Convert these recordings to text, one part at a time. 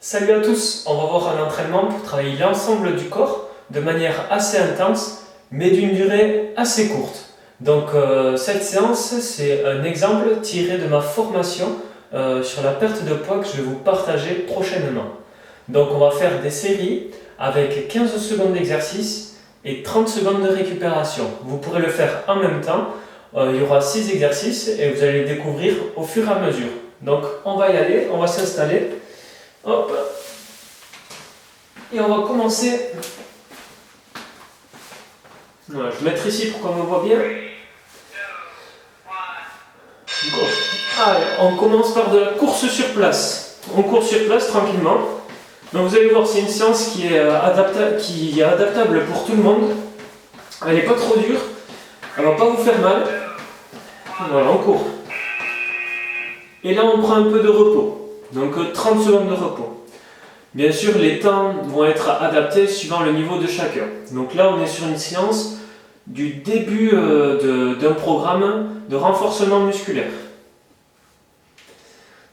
Salut à tous, on va voir un entraînement pour travailler l'ensemble du corps de manière assez intense mais d'une durée assez courte. Donc cette séance c'est un exemple tiré de ma formation sur la perte de poids que je vais vous partager prochainement. Donc on va faire des séries avec 15 secondes d'exercice et 30 secondes de récupération. Vous pourrez le faire en même temps, il y aura 6 exercices et vous allez les découvrir au fur et à mesure. Donc on va y aller, on va s'installer. Hop. Et on va commencer. Voilà, je vais mettre ici pour qu'on me voit bien. Go. Allez, on commence par de la course sur place. On court sur place tranquillement. Donc vous allez voir, c'est une séance qui est adaptable pour tout le monde. Elle n'est pas trop dure. Elle ne va pas vous faire mal. Voilà, on court. Et là, on prend un peu de repos. Donc 30 secondes de repos. Bien sûr, les temps vont être adaptés suivant le niveau de chacun. Donc là, on est sur une séance du début d'un programme de renforcement musculaire.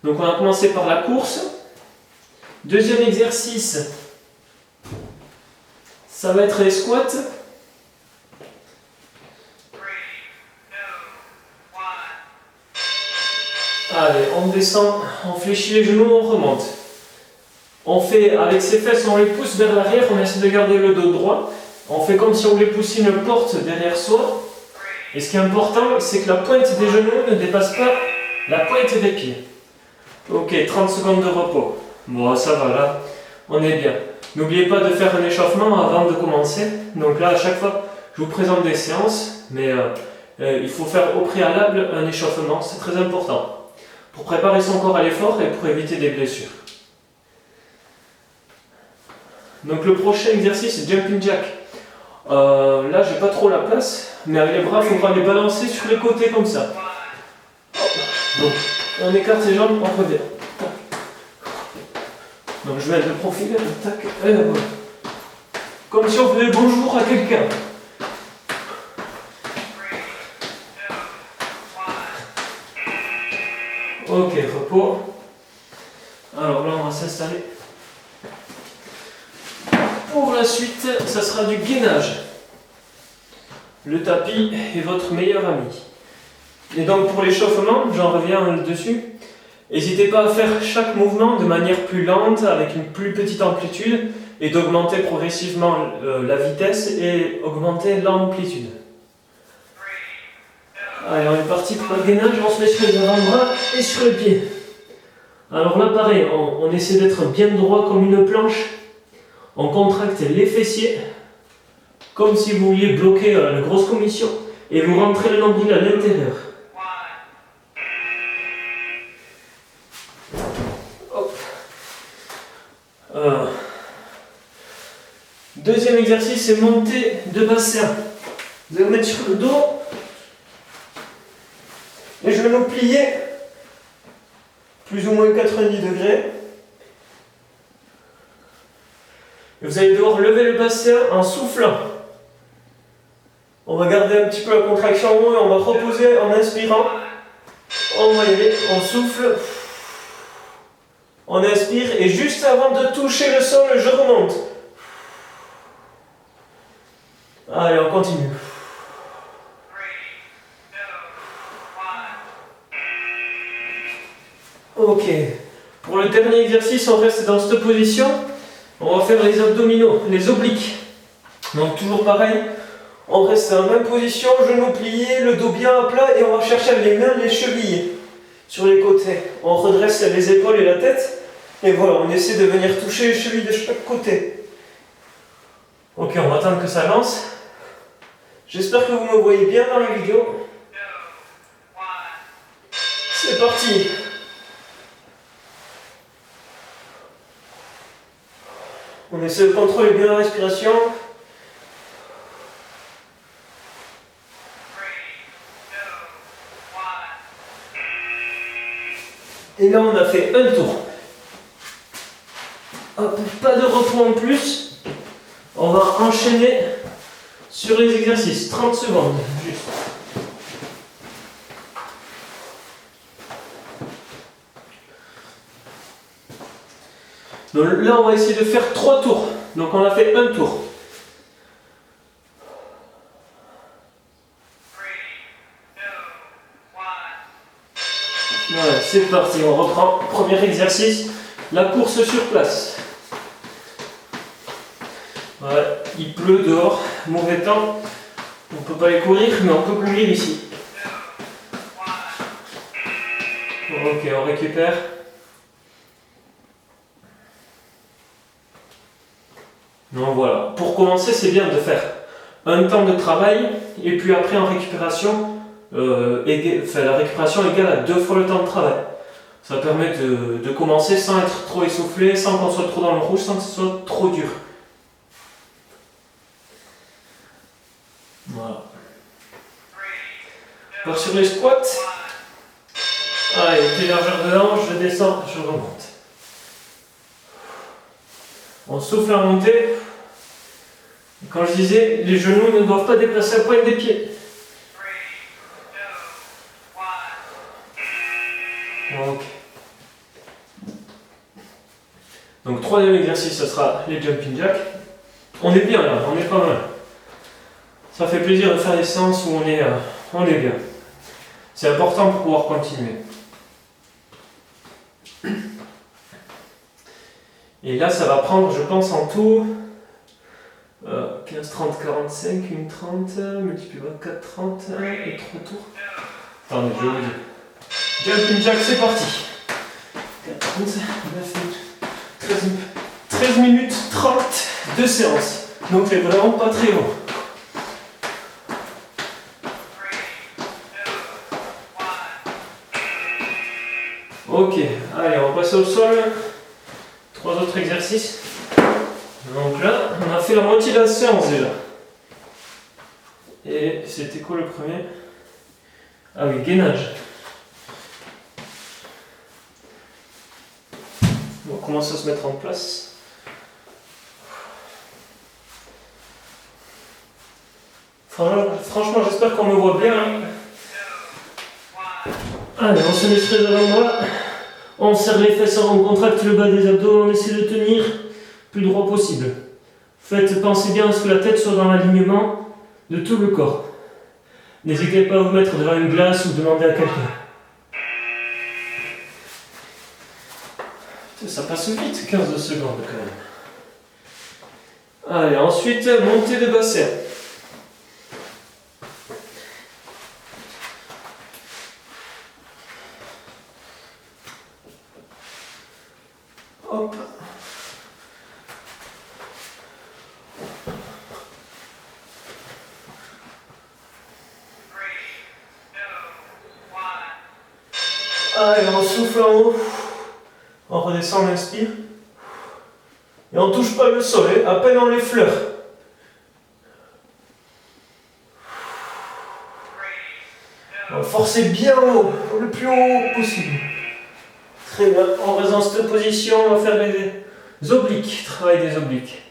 Donc on va commencer par la course. Deuxième exercice, ça va être les squats. Allez, on descend, on fléchit les genoux, on remonte. On fait, avec ses fesses, on les pousse vers l'arrière, on essaie de garder le dos droit. On fait comme si on voulait pousser une porte derrière soi. Et ce qui est important, c'est que la pointe des genoux ne dépasse pas la pointe des pieds. Ok, 30 secondes de repos. Bon, ça va là, on est bien. N'oubliez pas de faire un échauffement avant de commencer. Donc là, à chaque fois, je vous présente des séances, mais il faut faire au préalable un échauffement, c'est très important. Pour préparer son corps à l'effort et pour éviter des blessures. Donc le prochain exercice c'est jumping jack. Là j'ai pas trop la place, mais avec les bras il faudra les balancer sur les côtés comme ça. Donc on écarte ses jambes, on revient. Donc je vais mettre le profil, tac, et voilà. Comme si on faisait bonjour à quelqu'un. Ok, repos. Alors là on va s'installer. Pour la suite, ça sera du gainage. Le tapis est votre meilleur ami. Et donc pour l'échauffement, j'en reviens dessus. N'hésitez pas à faire chaque mouvement de manière plus lente, avec une plus petite amplitude, et d'augmenter progressivement la vitesse et augmenter l'amplitude. Allez, on est parti pour le gainage, on se met sur les avant-bras et sur les pieds. Alors là pareil, on essaie d'être bien droit comme une planche. On contracte les fessiers, comme si vous vouliez bloquer la grosse commission, et vous rentrez le nombril à l'intérieur. Deuxième exercice, c'est montée de bassin. Vous allez vous mettre sur le dos, les genoux pliés, plus ou moins 90 degrés. Et vous allez devoir lever le bassin en soufflant. On va garder un petit peu la contraction en haut et on va reposer en inspirant. On va y aller, on souffle. On inspire et juste avant de toucher le sol, je remonte. Allez, on continue. Ok. Pour le dernier exercice, on reste dans cette position. On va faire les abdominaux, les obliques. Donc toujours pareil, on reste dans la même position, genoux pliés, le dos bien à plat et on va chercher avec les mains les chevilles sur les côtés. On redresse les épaules et la tête et voilà, on essaie de venir toucher les chevilles de chaque côté. Ok, on va attendre que ça lance. J'espère que vous me voyez bien dans la vidéo. C'est parti. On essaie de contrôler bien la respiration. Et là, on a fait un tour. Hop, pas de repos en plus. On va enchaîner sur les exercices. 30 secondes, juste. Donc là, on va essayer de faire 3 tours. Donc on a fait un tour. Voilà, c'est parti, on reprend. Premier exercice, la course sur place. Voilà, il pleut dehors, mauvais temps. On ne peut pas aller courir, mais on peut courir ici. Ok, on récupère. Donc voilà, pour commencer, c'est bien de faire un temps de travail et puis après en récupération, la récupération égale à 2 fois le temps de travail. Ça permet de commencer sans être trop essoufflé, sans qu'on soit trop dans le rouge, sans que ce soit trop dur. Voilà. On part sur les squats. Allez, pied largeur de hanche, je descends, je remonte. On souffle à monter. Quand je disais, les genoux ne doivent pas dépasser la pointe des pieds. Ok. Donc, troisième exercice, ce sera les jumping jacks. On est bien là, on est pas mal. Ça fait plaisir de faire des séances où on est bien. C'est important pour pouvoir continuer. Et là, ça va prendre, je pense, en tout 15, 30, 45, une 30, multiplié par 4, 30 et 3 tours. Attendez, je vais vous dire. Jumping jack, c'est parti. 4, 11, 9, 13 minutes 30 de séance. Donc, c'est vraiment pas très long. Ok, allez, on va passer au sol. 3 autres exercices. Donc là, on a fait la moitié de la séance déjà. Et c'était quoi le premier? Ah oui, gainage. On commence à se mettre en place. Franchement, j'espère qu'on me voit bien. Allez, on se met très devant moi. On serre les fesses, on contracte le bas des abdos, on essaie de tenir le plus droit possible. Pensez bien à ce que la tête soit dans l'alignement de tout le corps. N'hésitez pas à vous mettre devant une glace ou demander à quelqu'un. Ça passe vite, 15 secondes quand même. Allez, ensuite, montée de bassin. Hop. Allez, on souffle en haut. On redescend, on inspire. Et on ne touche pas le sol, à peine on l'effleure. On va forcer bien haut, le plus haut possible. Très bien, on reste dans cette position, on va faire des obliques, travail des obliques.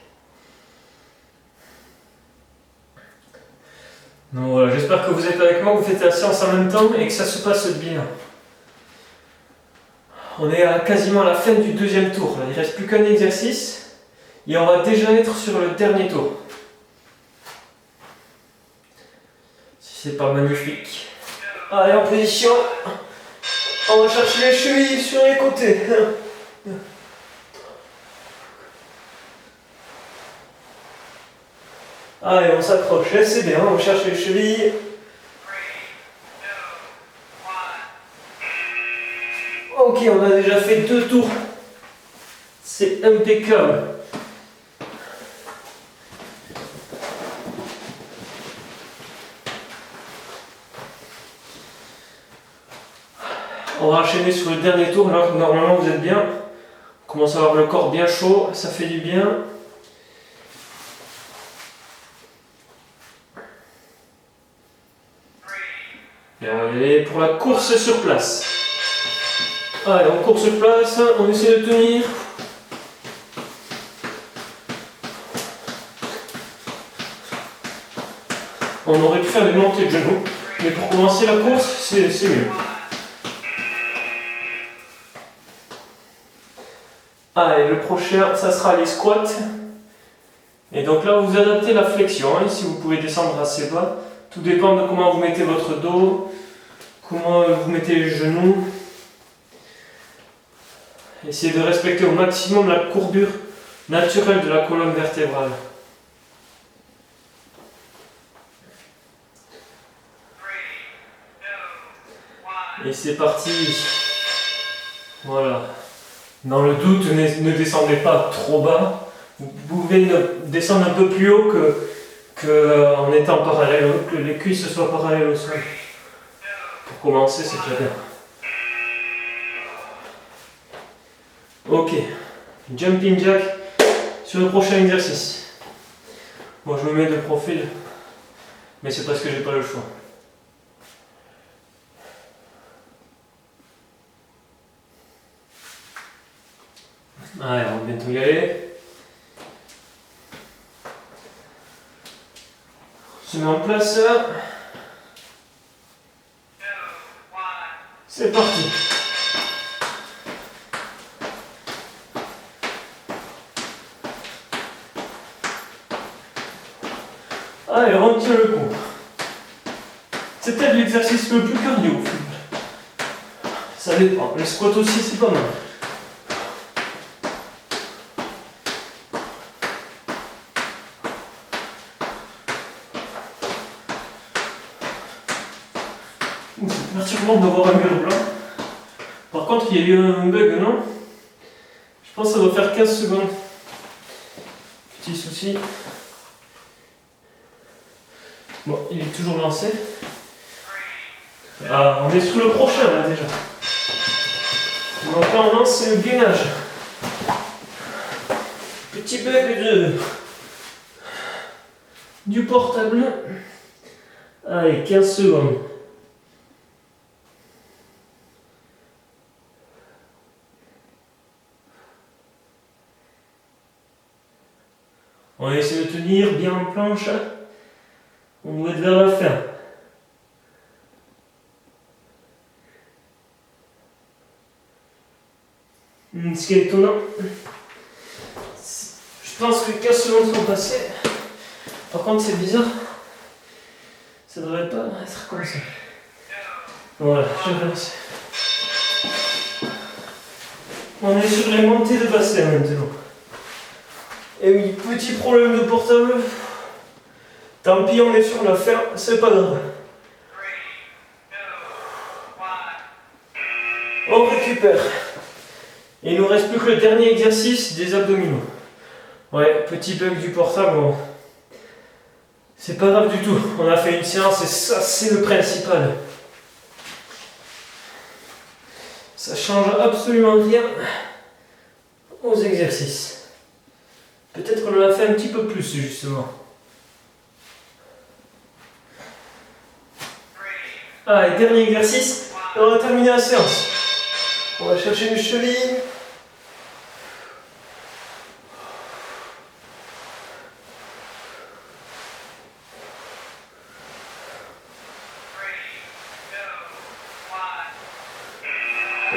Donc voilà, j'espère que vous êtes avec moi, vous faites la séance en même temps et que ça se passe bien. On est quasiment à la fin du deuxième tour, il ne reste plus qu'un exercice et on va déjà être sur le dernier tour. Si c'est pas magnifique. Allez, en position. On va chercher les chevilles sur les côtés. Allez, on s'accroche, c'est bien, on cherche les chevilles. Ok, on a déjà fait 2 tours. C'est impeccable. On va enchaîner sur le dernier tour. Là, normalement, vous êtes bien. On commence à avoir le corps bien chaud, ça fait du bien. Et on va y aller pour la course sur place. Allez, on court sur place, on essaie de tenir. On aurait pu faire des montées de genoux, mais pour commencer la course, c'est mieux. Allez, le prochain, ça sera les squats. Et donc là, vous adaptez la flexion, hein, si vous pouvez descendre assez bas. Tout dépend de comment vous mettez votre dos, comment vous mettez les genoux. Essayez de respecter au maximum la courbure naturelle de la colonne vertébrale. Et c'est parti. Voilà. Dans le doute, ne descendez pas trop bas. Vous pouvez descendre un peu plus haut en étant parallèle, que les cuisses soient parallèles au sol. Pour commencer, c'est très bien. Ok. Jumping jack sur le prochain exercice. Bon, je me mets de profil, mais c'est parce que j'ai pas le choix. Allez, on va bientôt y aller. On se met en place. C'est parti. Allez, on tient le coup. C'est peut-être l'exercice le plus cardio. Ça dépend. Le squat aussi, c'est pas mal. C'est perturbant d'avoir un mur blanc. Par contre, il y a eu un bug, non? Je pense que ça doit faire 15 secondes. Petit souci. Bon, il est toujours lancé. Ah, on est sur le prochain là déjà. Donc là, on lance le gainage. Petit bug du portable. Allez, 15 secondes. On essaie de tenir bien en planche. On doit être vers la fin. Ce qui est étonnant, je pense que 15 secondes sont passées. Par contre, c'est bizarre. Ça devrait pas être comme ça. Voilà, je relance. On est sur les montées de bassin maintenant. Et oui, petit problème de portable. Tant pis, on est sur la fin, c'est pas grave. On récupère. Et il nous reste plus que le dernier exercice des abdominaux. Ouais, petit bug du portable, bon. C'est pas grave du tout. On a fait une séance et ça, c'est le principal. Ça change absolument rien aux exercices. Peut-être qu'on en a fait un petit peu plus, justement. Allez, dernier exercice, et on va terminer la séance. On va chercher une cheville.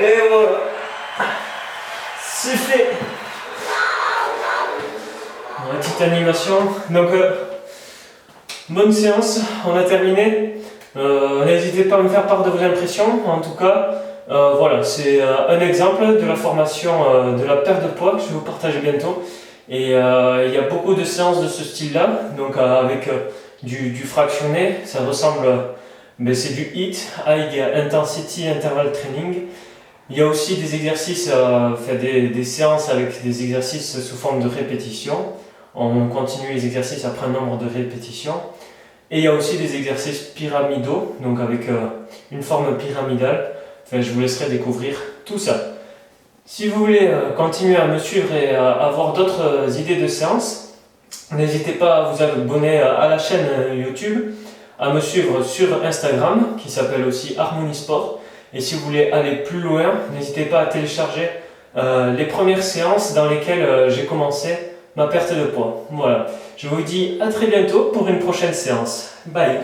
Et voilà. C'est fait. Une petite animation. Donc, bonne séance. On a terminé. N'hésitez pas à me faire part de vos impressions. En tout cas, voilà, c'est un exemple de la formation de la perte de poids que je vais vous partager bientôt. Et il y a beaucoup de séances de ce style-là. Donc, avec du fractionné, ça ressemble. Mais c'est du HIIT, High Intensity Interval Training. Il y a aussi des exercices, des séances avec des exercices sous forme de répétition. On continue les exercices après un nombre de répétitions. Et il y a aussi des exercices pyramidaux, donc avec une forme pyramidale. Enfin, je vous laisserai découvrir tout ça. Si vous voulez continuer à me suivre et avoir d'autres idées de séances, n'hésitez pas à vous abonner à la chaîne YouTube, à me suivre sur Instagram, qui s'appelle aussi Harmony Sport. Et si vous voulez aller plus loin, n'hésitez pas à télécharger les premières séances dans lesquelles j'ai commencé ma perte de poids. Voilà, je vous dis à très bientôt pour une prochaine séance. Bye!